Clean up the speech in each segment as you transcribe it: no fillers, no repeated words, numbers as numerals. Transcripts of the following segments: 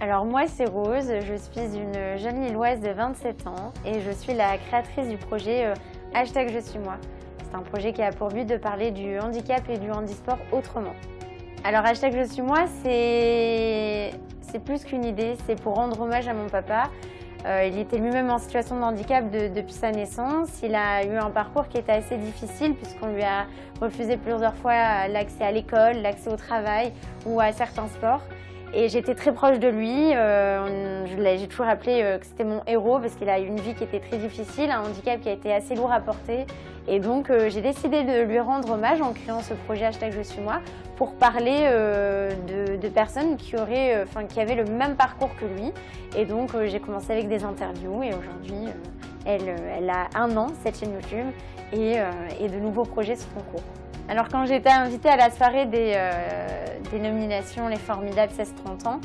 Alors moi c'est Rose, je suis une jeune Lilloise de 27 ans et je suis la créatrice du projet #Je suis moi. C'est un projet qui a pour but de parler du handicap et du handisport autrement. Alors #Je suis moi c'est plus qu'une idée, c'est pour rendre hommage à mon papa. Il était lui-même en situation de handicap depuis sa naissance. Il a eu un parcours qui était assez difficile puisqu'on lui a refusé plusieurs fois l'accès à l'école, l'accès au travail ou à certains sports. Et j'étais très proche de lui, j'ai toujours appelé que c'était mon héros parce qu'il a eu une vie qui était très difficile, un handicap qui a été assez lourd à porter. Et donc j'ai décidé de lui rendre hommage en créant ce projet #Je suis moi pour parler de personnes qui avaient le même parcours que lui. Et donc j'ai commencé avec des interviews et aujourd'hui elle a 1 an cette chaîne YouTube et de nouveaux projets sur concours. Alors quand j'ai été invitée à la soirée des nominations Les Formidables 16-30 ans,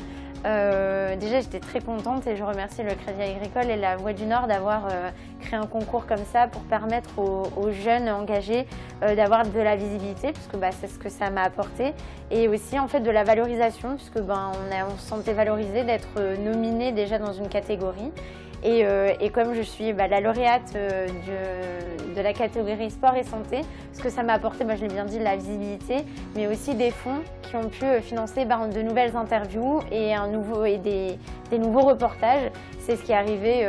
déjà j'étais très contente et je remercie le Crédit Agricole et la Voix du Nord d'avoir créé un concours comme ça pour permettre aux jeunes engagés d'avoir de la visibilité, puisque c'est ce que ça m'a apporté, et aussi en fait de la valorisation, puisque on se sentait valorisé d'être nominé déjà dans une catégorie. Et comme je suis la lauréate de la catégorie sport et santé, ce que ça m'a apporté, je l'ai bien dit, de la visibilité, mais aussi des fonds qui ont pu financer de nouvelles interviews et des nouveaux reportages. C'est ce qui est arrivé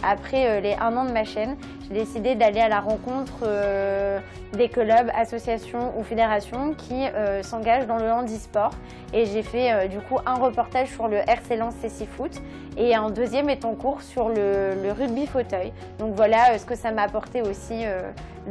après les 1 an de ma chaîne. J'ai décidé d'aller à la rencontre des clubs, associations ou fédérations qui s'engagent dans le handisport. Et j'ai fait du coup un reportage sur le RC Lens CC Foot et un deuxième est en cours sur le rugby fauteuil. Donc voilà ce que ça m'a apporté aussi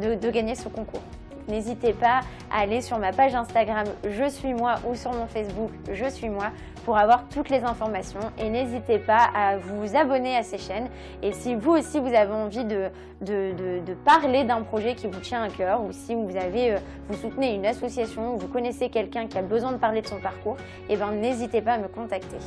de gagner ce concours. N'hésitez pas à aller sur ma page Instagram Je suis moi ou sur mon Facebook Je suis moi pour avoir toutes les informations, et n'hésitez pas à vous abonner à ces chaînes. Et si vous aussi vous avez envie de parler d'un projet qui vous tient à cœur, ou si vous soutenez une association ou vous connaissez quelqu'un qui a besoin de parler de son parcours, n'hésitez pas à me contacter.